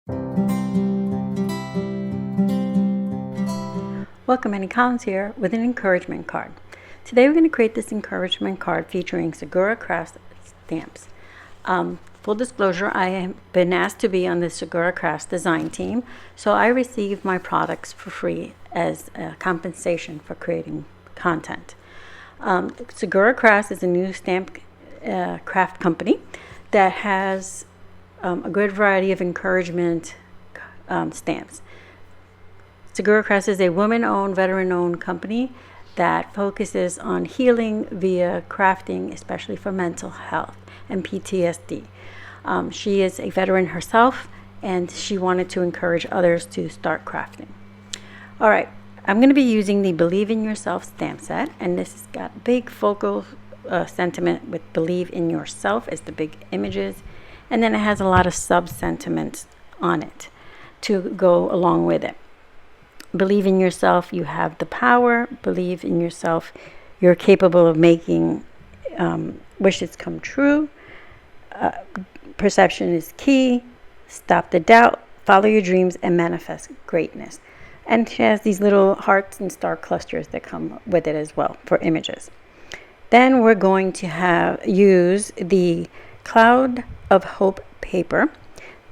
Welcome, Annie Collins here with an encouragement card. Today we're going to create this encouragement card featuring Segura Crafts stamps. Full disclosure, I have been asked to be on the Segura Crafts design team, so I receive my products for free as a compensation for creating content. Segura Crafts is a new stamp craft company that has a good variety of encouragement stamps. Segura Crafts is a woman-owned, veteran-owned company that focuses on healing via crafting, especially for mental health and PTSD. She is a veteran herself, and she wanted to encourage others to start crafting. All right, I'm going to be using the Believe in Yourself stamp set, and this has got big focal sentiment with Believe in Yourself as the big images, and then it has a lot of sub-sentiments on it to go along with it. Believe in yourself, you have the power. Believe in yourself, you're capable of making wishes come true. Perception is key. Stop the doubt, follow your dreams, and manifest greatness. And she has these little hearts and star clusters that come with it as well for images. Then we're going to use the Cloud of Hope paper.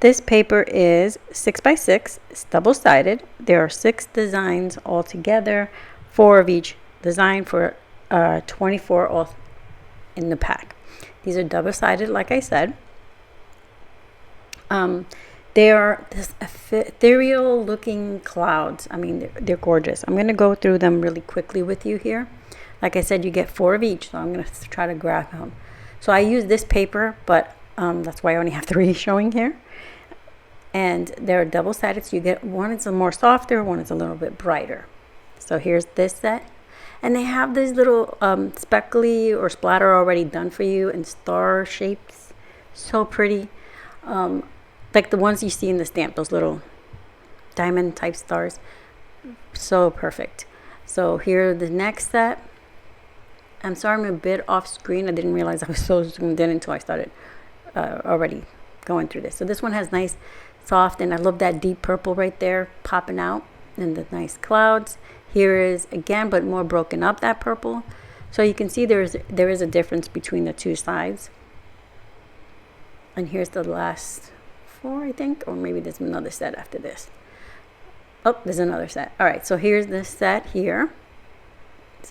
This paper is 6x6, it's double-sided. There are 6 designs altogether, 4 of each design for 24 all in the pack. These are double-sided, like I said. They are this ethereal-looking clouds. I mean, they're gorgeous. I'm going to go through them really quickly with you here. Like I said, you get 4 of each, so I'm going to try to grab them. So I use this paper, but that's why I only have 3 showing here. And they're double-sided, so you get one is a more softer, one is a little bit brighter. So here's this set, and they have these little speckly or splatter already done for you in star shapes. So pretty, like the ones you see in the stamp, those little diamond type stars. So perfect. So here the next set. I'm sorry I'm a bit off screen. I didn't realize I was so zoomed in until I started already going through this. So this one has nice soft, and I love that deep purple right there popping out and the nice clouds. Here is again, but more broken up, that purple. So you can see there is a difference between the 2 sides. And here's the last 4, I think, or maybe there's another set after this. Oh, there's another set. All right, so here's this set here.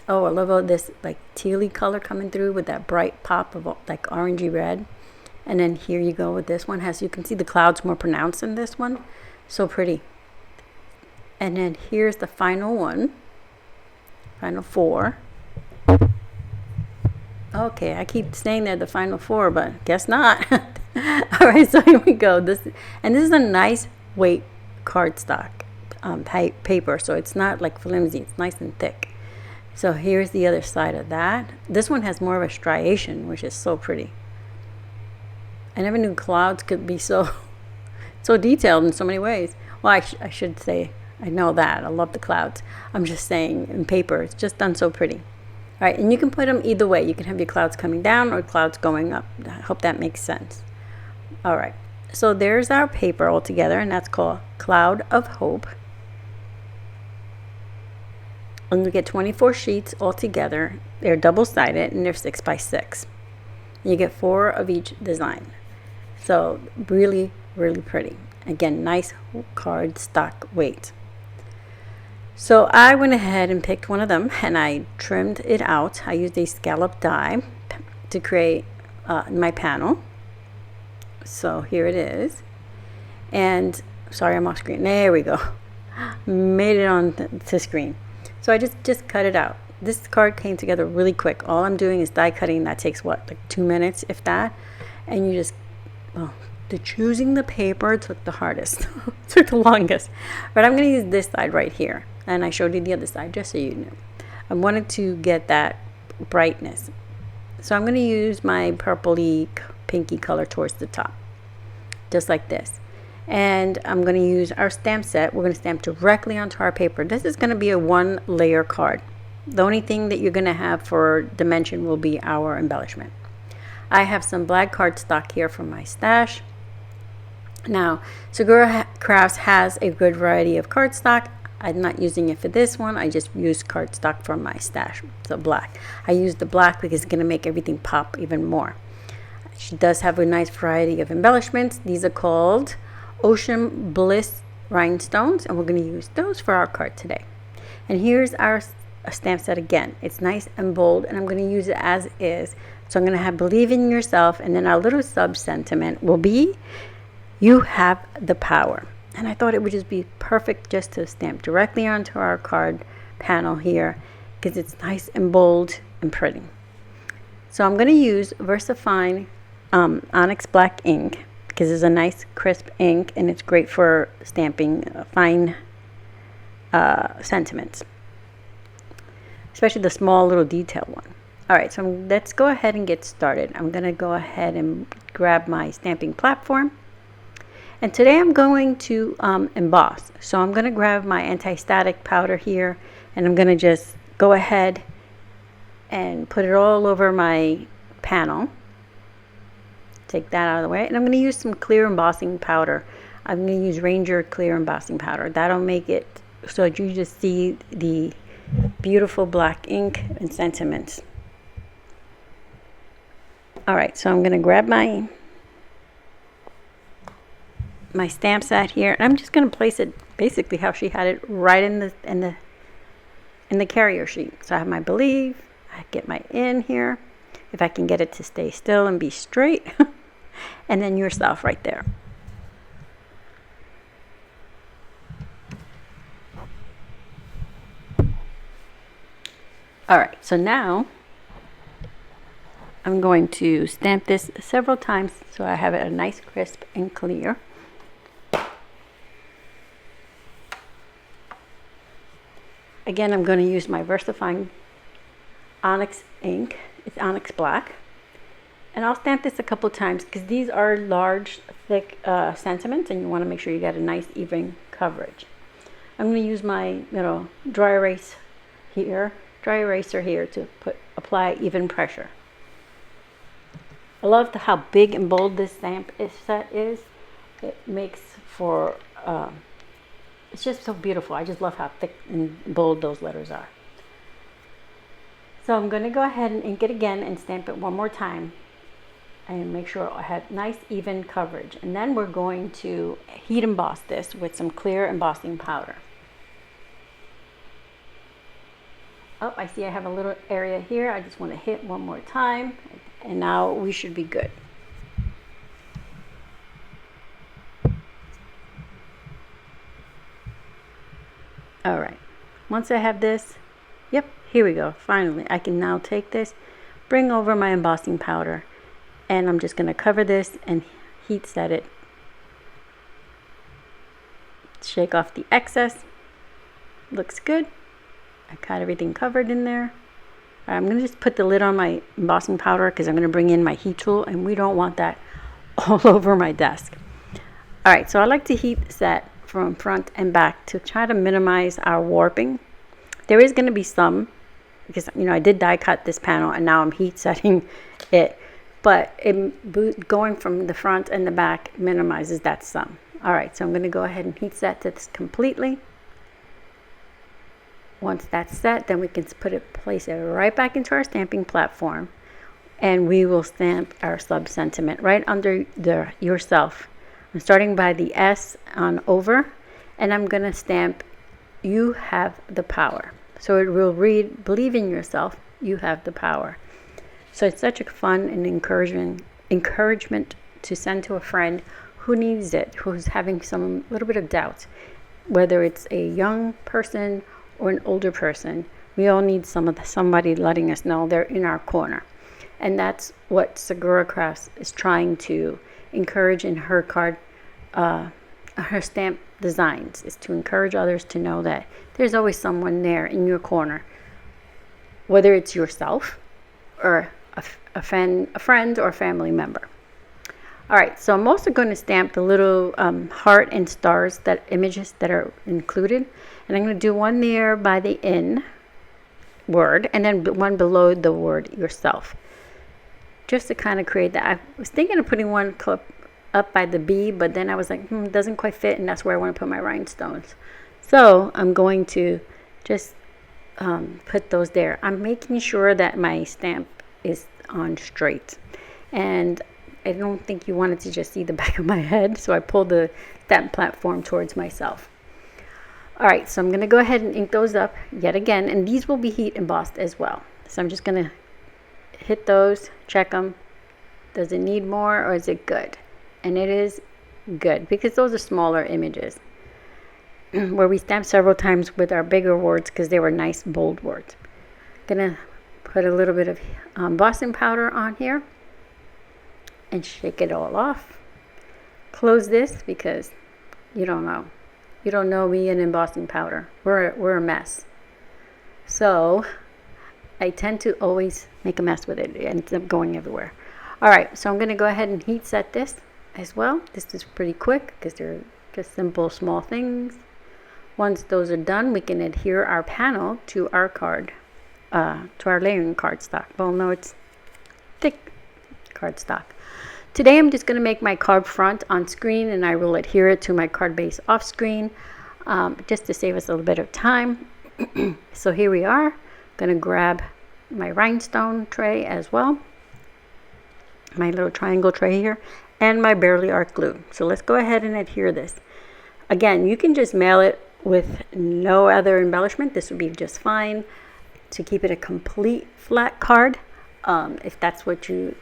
Oh, I love all this like tealy color coming through with that bright pop of like orangey red. And then here you go with this one. You can see the clouds more pronounced in this one. So pretty. And then here's the final one. Final 4. Okay, I keep saying they're the final 4, but guess not. All right, so here we go. This is a nice weight cardstock paper. So it's not like flimsy. It's nice and thick. So here's the other side of that. This one has more of a striation, which is so pretty. I never knew clouds could be so detailed in so many ways. Well, I should say I know that. I love the clouds. I'm just saying in paper, it's just done so pretty. All right, and you can put them either way. You can have your clouds coming down or clouds going up. I hope that makes sense. All right, so there's our paper all together, and that's called Cloud of Hope. And you get 24 sheets all together. They're double-sided, and they're 6x6. You get 4 of each design. So really, really pretty. Again, nice cardstock weight. So I went ahead and picked one of them, and I trimmed it out. I used a scallop die to create my panel. So here it is. And sorry, I'm off screen. There we go. Made it on to screen. So I just cut it out. This card came together really quick. All I'm doing is die cutting. That takes what, like 2 minutes, if that. And you just, choosing the paper took the hardest. Took the longest. But I'm going to use this side right here. And I showed you the other side just so you knew. I wanted to get that brightness. So I'm going to use my purpley pinky color towards the top. Just like this. And I'm going to use our stamp set. We're going to stamp directly onto our paper. This is going to be a 1-layer card. The only thing that you're going to have for dimension will be our embellishment. I have some black cardstock here from my stash. Now, Segura Crafts has a good variety of cardstock. I'm not using it for this one. I just used cardstock from my stash, so black. I used the black because it's going to make everything pop even more. She does have a nice variety of embellishments. These are called Ocean Bliss Rhinestones, and we're going to use those for our card today. And here's our stamp set again. It's nice and bold, and I'm going to use it as is. So I'm going to have Believe in Yourself, and then our little sub sentiment will be, you have the power. And I thought it would just be perfect just to stamp directly onto our card panel here because it's nice and bold and pretty. So I'm going to use VersaFine Onyx black ink because it's a nice crisp ink and it's great for stamping fine sentiments, especially the small little detail one. All right, so let's go ahead and get started. I'm going to go ahead and grab my stamping platform. And today I'm going to emboss. So I'm going to grab my anti-static powder here and I'm going to just go ahead and put it all over my panel. Take that out of the way. And I'm going to use some clear embossing powder. I'm going to use Ranger clear embossing powder. That'll make it so that you just see the beautiful black ink and sentiments. All right, so I'm going to grab my stamp set here, and I'm just going to place it basically how she had it, right in the carrier sheet. So I have my Believe, I get my in here, if I can get it to stay still and be straight, and then Yourself right there. All right, so now I'm going to stamp this several times so I have it a nice crisp and clear. Again, I'm going to use my VersaFine Onyx ink. It's Onyx black. And I'll stamp this a couple times because these are large, thick sentiments and you want to make sure you get a nice even coverage. I'm going to use my little dry eraser here to apply even pressure. I love how big and bold this stamp set is. It makes for it's just so beautiful. I just love how thick and bold those letters are. So I'm going to go ahead and ink it again and stamp it one more time and make sure I have nice even coverage. And then we're going to heat emboss this with some clear embossing powder. Oh, I see I have a little area here. I just want to hit one more time and now we should be good. All right, once I have this, yep, here we go. Finally, I can now take this, bring over my embossing powder, and I'm just going to cover this and heat set it. Shake off the excess. Looks good. I got everything covered in there. I'm going to just put the lid on my embossing powder because I'm going to bring in my heat tool and we don't want that all over my desk. All right, so I like to heat set from front and back to try to minimize our warping. There is going to be some because I did die cut this panel and now I'm heat setting it, but going from the front and the back minimizes that some. All right, so I'm going to go ahead and heat set this completely. Once that's set, then we can place it right back into our stamping platform and we will stamp our sub sentiment right under the Yourself. I'm starting by the S on over and I'm going to stamp You Have the Power. So it will read, Believe in Yourself, you have the power. So it's such a fun and encouragement to send to a friend who needs it, who's having some little bit of doubt, whether it's a young person or an older person. We all need somebody letting us know they're in our corner. And that's what Segura Crafts is trying to encourage in her card, her stamp designs, is to encourage others to know that there's always someone there in your corner, whether it's yourself or a friend or family member. All right, so I'm also going to stamp the little heart and stars, images that are included, and I'm going to do one there by the in word and then one below the word Yourself, just to kind of create that. I was thinking of putting one clip up by the B, but then I was like, it doesn't quite fit, and that's where I want to put my rhinestones. So I'm going to just put those there. I'm making sure that my stamp is on straight, and I don't think you wanted to just see the back of my head, so I pulled the stamp platform towards myself. All right, so I'm going to go ahead and ink those up yet again, and these will be heat embossed as well. So I'm just going to hit those, check them. Does it need more, or is it good? And it is good, because those are smaller images where we stamped several times with our bigger words because they were nice bold words. Gonna put a little bit of embossing powder on here and shake it all off. Close this because you don't know me and embossing powder. We're a mess. So I tend to always make a mess with it. It ends up going everywhere. All right, so I'm going to go ahead and heat set this as well. This is pretty quick because they're just simple, small things. Once those are done, we can adhere our panel to our card, to our layering cardstock. Well, no, it's thick cardstock. Today, I'm just going to make my card front on screen, and I will adhere it to my card base off screen, just to save us a little bit of time. So here we are. Going to grab my rhinestone tray as well, my little triangle tray here, and my barely arc glue. So let's go ahead and adhere this. Again, you can just mail it with no other embellishment. This would be just fine to keep it a complete flat card, if that's what you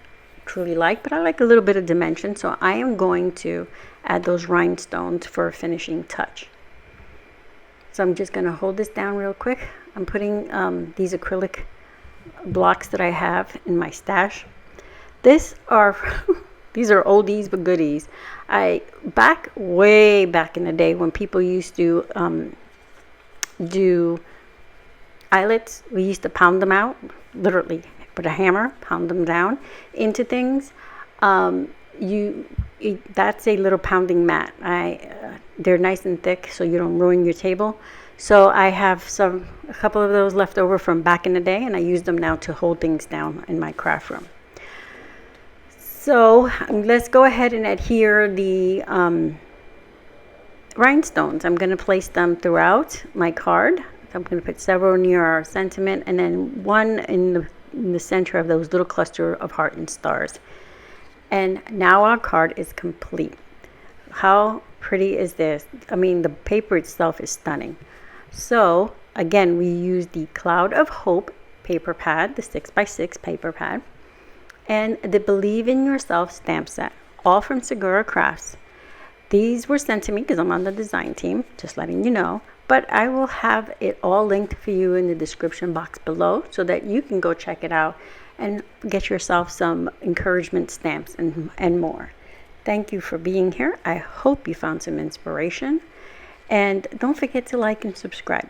truly like, but I like a little bit of dimension, so I am going to add those rhinestones for a finishing touch. So I'm just going to hold this down real quick. I'm putting these acrylic blocks that I have in my stash. These are oldies but goodies. Way back in the day when people used to do eyelets, we used to pound them out, literally with a hammer, pound them down into things. That's a little pounding mat. They're nice and thick, so you don't ruin your table. So I have a couple of those left over from back in the day, and I use them now to hold things down in my craft room. So let's go ahead and adhere the rhinestones. I'm going to place them throughout my card. I'm going to put several near our sentiment, and then one in the center of those little cluster of heart and stars. And now our card is complete. How pretty is this? I mean, the paper itself is stunning. So again, we use the Cloud of Hope paper pad, the 6x6 paper pad, and the Believe in Yourself stamp set, all from Segura Crafts. These were sent to me because I'm on the design team, just letting you know. But I will have it all linked for you in the description box below so that you can go check it out and get yourself some encouragement stamps and more. Thank you for being here. I hope you found some inspiration. And don't forget to like and subscribe.